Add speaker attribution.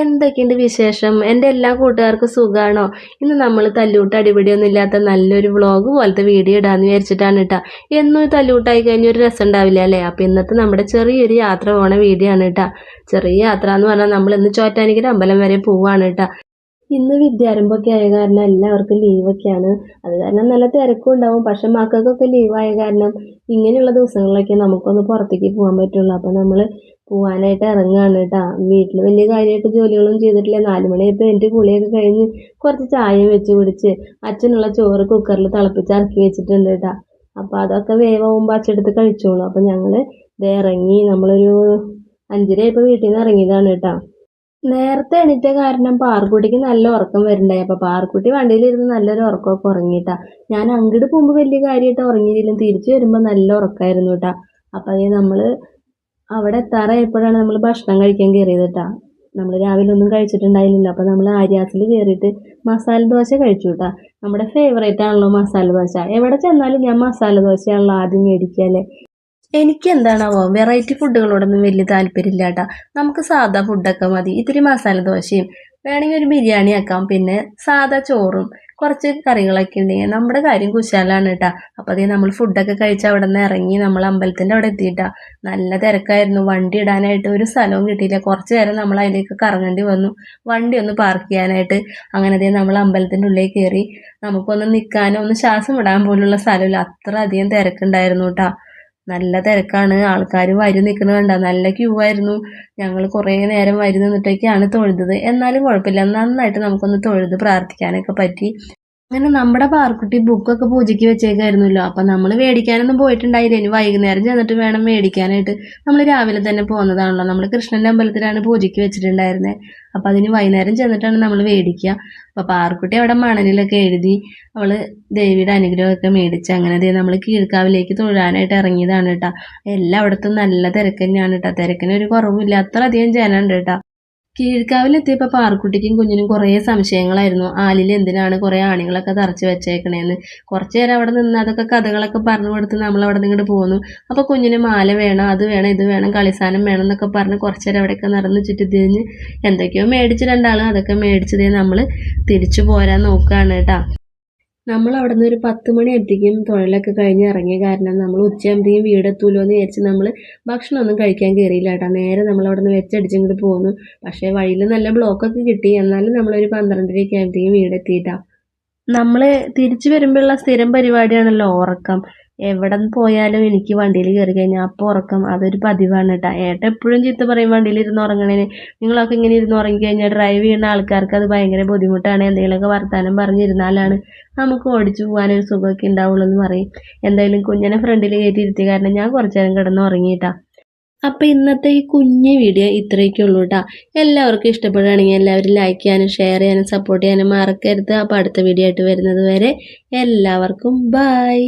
Speaker 1: എന്തൊക്കെയുണ്ട് വിശേഷം? എൻ്റെ എല്ലാ കൂട്ടുകാർക്കും സുഖാണോ? ഇന്ന് നമ്മൾ തല്ലൂട്ട് അടിപിടിയൊന്നും ഇല്ലാത്ത നല്ലൊരു വ്ളോഗ് പോലത്തെ വീഡിയോ ഇടാന്ന് വിചാരിച്ചിട്ടാണ് കേട്ടോ. എന്നും തല്ലൂട്ടായി കഴിഞ്ഞ ഒരു രസം ഉണ്ടാവില്ല അല്ലേ? അപ്പം ഇന്നത്തെ നമ്മുടെ ചെറിയൊരു യാത്ര പോണ വീഡിയോ ആണ് കേട്ടോ. ചെറിയ യാത്ര എന്ന് പറഞ്ഞാൽ നമ്മൾ ഇന്ന് ചോറ്റാനിക്കര അമ്പലം വരെ പോവാണ് കേട്ടോ. ഇന്ന് വിദ്യാരംഭമൊക്കെ ആയ കാരണം എല്ലാവർക്കും ലീവൊക്കെയാണ്. അത് കാരണം നല്ല തിരക്കും ഉണ്ടാവും. പക്ഷെ മക്കൾക്കൊക്കെ ലീവായ കാരണം ഇങ്ങനെയുള്ള ദിവസങ്ങളിലൊക്കെ നമുക്കൊന്ന് പുറത്തേക്ക് പോകാൻ പറ്റുള്ളൂ. അപ്പം നമ്മൾ പോവാനായിട്ട് ഇറങ്ങുകയാണ് കേട്ടോ. വീട്ടിൽ വലിയ കാര്യമായിട്ട് ജോലികളൊന്നും ചെയ്തിട്ടില്ല. 4 മണിയായപ്പോൾ എൻ്റെ കുളിയൊക്കെ കഴിഞ്ഞ് കുറച്ച് ചായയും വെച്ച് കുടിച്ച് അച്ഛനുള്ള ചോറ് കുക്കറിൽ തിളപ്പിച്ച് ഇറക്കി വെച്ചിട്ടുണ്ട് കേട്ടോ. അപ്പോൾ അതൊക്കെ വേവാകുമ്പോൾ അച്ഛടുത്ത് കഴിച്ചോളൂ. അപ്പം ഞങ്ങൾ ഇറങ്ങി. നമ്മളൊരു 5:30 ആയപ്പോൾ വീട്ടിൽ നിന്ന് ഇറങ്ങിയതാണ് കേട്ടോ. നേരത്തെ എണീറ്റ കാരണം പാർക്കുട്ടിക്ക് നല്ല ഉറക്കം വരുന്നുണ്ടായി. അപ്പോൾ പാർക്കുട്ടി വണ്ടിയിലിരുന്ന് നല്ലൊരു ഉറക്കമൊക്കെ ഉറങ്ങിയിട്ടാ. ഞാൻ അങ്ങോട്ട് പോകുമ്പോൾ വലിയ കാര്യമായിട്ട് ഉറങ്ങിയില്ല. തിരിച്ചു വരുമ്പോൾ നല്ല ഉറക്കമായിരുന്നു കേട്ടാ. അപ്പം അതേ നമ്മൾ അവിടെ എത്താറായപ്പോഴാണ് നമ്മൾ ഭക്ഷണം കഴിക്കാൻ കയറിയത് കേട്ടാ. നമ്മൾ രാവിലെ ഒന്നും കഴിച്ചിട്ടുണ്ടായിരുന്നില്ല. അപ്പോൾ നമ്മൾ ആര്യാസിൽ കയറിയിട്ട് മസാല ദോശ കഴിച്ചു കേട്ടാ. നമ്മുടെ ഫേവറേറ്റ് ആണല്ലോ മസാല ദോശ. എവിടെ ചെന്നാലും ഞാൻ മസാല ദോശയാണല്ലോ ആദ്യം മേടിക്കുക അല്ലേ. എനിക്ക് എന്താണാവോ വെറൈറ്റി ഫുഡുകളോടൊന്നും വലിയ താല്പര്യമില്ല കേട്ടോ. നമുക്ക് സാധാ ഫുഡൊക്കെ മതി. ഇത്തിരി മസാല ദോശയും വേണമെങ്കിൽ ഒരു ബിരിയാണി ആക്കാം. പിന്നെ സാധാ ചോറും കുറച്ച് കറികളൊക്കെ ഉണ്ടെങ്കിൽ നമ്മുടെ കാര്യം കുശാലാണ് കേട്ടോ. അപ്പോൾ അതേ നമ്മൾ ഫുഡൊക്കെ കഴിച്ച് അവിടെ നിന്ന് ഇറങ്ങി നമ്മൾ അമ്പലത്തിൻ്റെ അവിടെ എത്തിയിട്ടാ. നല്ല തിരക്കായിരുന്നു. വണ്ടി ഇടാനായിട്ട് ഒരു സ്ഥലവും കിട്ടിയില്ല. കുറച്ച് നേരം നമ്മൾ അതിലേക്ക് കറങ്ങേണ്ടി വന്നു വണ്ടി ഒന്ന് പാർക്ക് ചെയ്യാനായിട്ട്. അങ്ങനെ അതേ നമ്മൾ അമ്പലത്തിൻ്റെ ഉള്ളിൽ കയറി. നമുക്കൊന്ന് നിൽക്കാനോ ഒന്ന് ശ്വാസം വിടാൻ പോലുള്ള സ്ഥലമില്ല. അത്ര അധികം തിരക്കുണ്ടായിരുന്നു കേട്ടോ. നല്ല തിരക്കാണ്. ആൾക്കാർ വരി നിൽക്കുന്നത് കണ്ട. നല്ല ക്യൂ ആയിരുന്നു. ഞങ്ങൾ കുറേ നേരം വരി നിന്നിട്ടൊക്കെയാണ് തൊഴുതത്. എന്നാലും കുഴപ്പമില്ല, നന്നായിട്ട് നമുക്കൊന്ന് തൊഴുത് പ്രാർത്ഥിക്കാനൊക്കെ പറ്റി. അങ്ങനെ നമ്മുടെ പാർക്കുട്ടി ബുക്കൊക്കെ പൂജയ്ക്ക് വെച്ചേക്കായിരുന്നല്ലോ. അപ്പം നമ്മൾ മേടിക്കാനൊന്നും പോയിട്ടുണ്ടായില്ല. ഇനി വൈകുന്നേരം ചെന്നിട്ട് വേണം മേടിക്കാനായിട്ട്. നമ്മൾ രാവിലെ തന്നെ പോകുന്നതാണല്ലോ. നമ്മൾ കൃഷ്ണൻ്റെ അമ്പലത്തിലാണ് പൂജയ്ക്ക് വെച്ചിട്ടുണ്ടായിരുന്നത്. അപ്പം അതിന് വൈകുന്നേരം ചെന്നിട്ടാണ് നമ്മൾ മേടിക്കുക. അപ്പോൾ പാർക്കുട്ടി അവിടെ മണലിലൊക്കെ എഴുതി അവൾ ദേവിയുടെ അനുഗ്രഹമൊക്കെ മേടിച്ച് അങ്ങനെ നമ്മൾ കീഴ്ക്കാവിലേക്ക് തൊഴാനായിട്ട് ഇറങ്ങിയതാണ് കേട്ടോ. എല്ലായിടത്തും നല്ല തിരക്ക് തന്നെയാണ് കേട്ടോ. തിരക്കിനൊരു കുറവില്ല. അത്ര അധികം ജനമുണ്ട് കേട്ടോ. കീഴ്ക്കാവിലെത്തിയപ്പോൾ പാർക്കുട്ടിക്കും കുഞ്ഞിനും കുറേ സംശയങ്ങളായിരുന്നു. ആലിൽ എന്തിനാണ് കുറേ ആണികളൊക്കെ തറച്ച് വെച്ചേക്കണേന്ന്. കുറച്ച് നേരം അവിടെ നിന്ന് അതൊക്കെ കഥകളൊക്കെ പറഞ്ഞു കൊടുത്ത് നമ്മൾ അവിടെ നിന്ന് ഇങ്ങോട്ട് പോന്നു. അപ്പോൾ കുഞ്ഞിന് മാല വേണം, അത് വേണം, ഇത് വേണം, കളിസാനം വേണം എന്നൊക്കെ പറഞ്ഞ് കുറച്ച് നേരം അവിടെയൊക്കെ നടന്ന് ചുറ്റിത്തിരിഞ്ഞ് എന്തൊക്കെയോ മേടിച്ച് രണ്ടാളും അതൊക്കെ മേടിച്ചതേ നമ്മൾ തിരിച്ചു പോരാൻ നോക്കുകയാണ് കേട്ടോ. നമ്മൾ അവിടെ നിന്ന് ഒരു 10 മണിയായപ്പോഴത്തേക്കും തൊഴിലൊക്കെ കഴിഞ്ഞ് ഇറങ്ങിയ കാരണം നമ്മൾ ഉച്ചയാകുമ്പോഴത്തേക്കും വീടെത്തൂലോ എന്ന് വിചാരിച്ച് നമ്മൾ ഭക്ഷണമൊന്നും കഴിക്കാൻ കയറിയില്ല കേട്ടോ. നേരെ നമ്മൾ അവിടെ നിന്ന് വെച്ചടിച്ചിങ്ങോട്ട് പോന്നു. പക്ഷേ വഴിയിൽ നല്ല ബ്ലോക്കൊക്കെ കിട്ടി. എന്നാലും നമ്മളൊരു 12:30 ആകുമ്പോഴത്തേക്കും വീടെത്തിയിട്ടാണ്. നമ്മൾ തിരിച്ചു വരുമ്പോഴുള്ള സ്ഥിരം പരിപാടിയാണല്ലോ ഉറക്കം. എവിടെ പോയാലും എനിക്ക് വണ്ടിയിൽ കയറി കഴിഞ്ഞാൽ അപ്പോൾ ഉറക്കം അതൊരു പതിവാണ് കേട്ടോ. ഏട്ടൻ എപ്പോഴും ചീത്ത പറയും വണ്ടിയിൽ ഇരുന്ന് ഉറങ്ങണേന്. നിങ്ങളൊക്കെ ഇങ്ങനെ ഇരുന്ന് ഉറങ്ങിക്കഴിഞ്ഞാൽ ഡ്രൈവ് ചെയ്യുന്ന ആൾക്കാർക്ക് അത് ഭയങ്കര ബുദ്ധിമുട്ടാണ്. എന്തെങ്കിലുമൊക്കെ വർത്താനം പറഞ്ഞിരുന്നാലാണ് നമുക്ക് ഓടിച്ചു പോകാനൊരു സുഖമൊക്കെ ഉണ്ടാവുള്ളൂ എന്ന് പറയും. എന്തായാലും കുഞ്ഞിനെ ഫ്രണ്ടിൽ കയറ്റിയിരുത്തിയ കാരണം ഞാൻ കുറച്ച് നേരം കിടന്ന് ഉറങ്ങിയിട്ടാ. അപ്പം ഇന്നത്തെ ഈ കുഞ്ഞു വീഡിയോ ഇത്രയൊക്കെ ഉള്ളൂ കേട്ടോ. എല്ലാവർക്കും ഇഷ്ടപ്പെടുകയാണെങ്കിൽ എല്ലാവരും ലൈക്ക് ചെയ്യാനും ഷെയർ ചെയ്യാനും സപ്പോർട്ട് ചെയ്യാനും മറക്കരുത്. അപ്പോൾ അടുത്ത വീഡിയോ ആയിട്ട് വരുന്നത് വരെ എല്ലാവർക്കും ബൈ.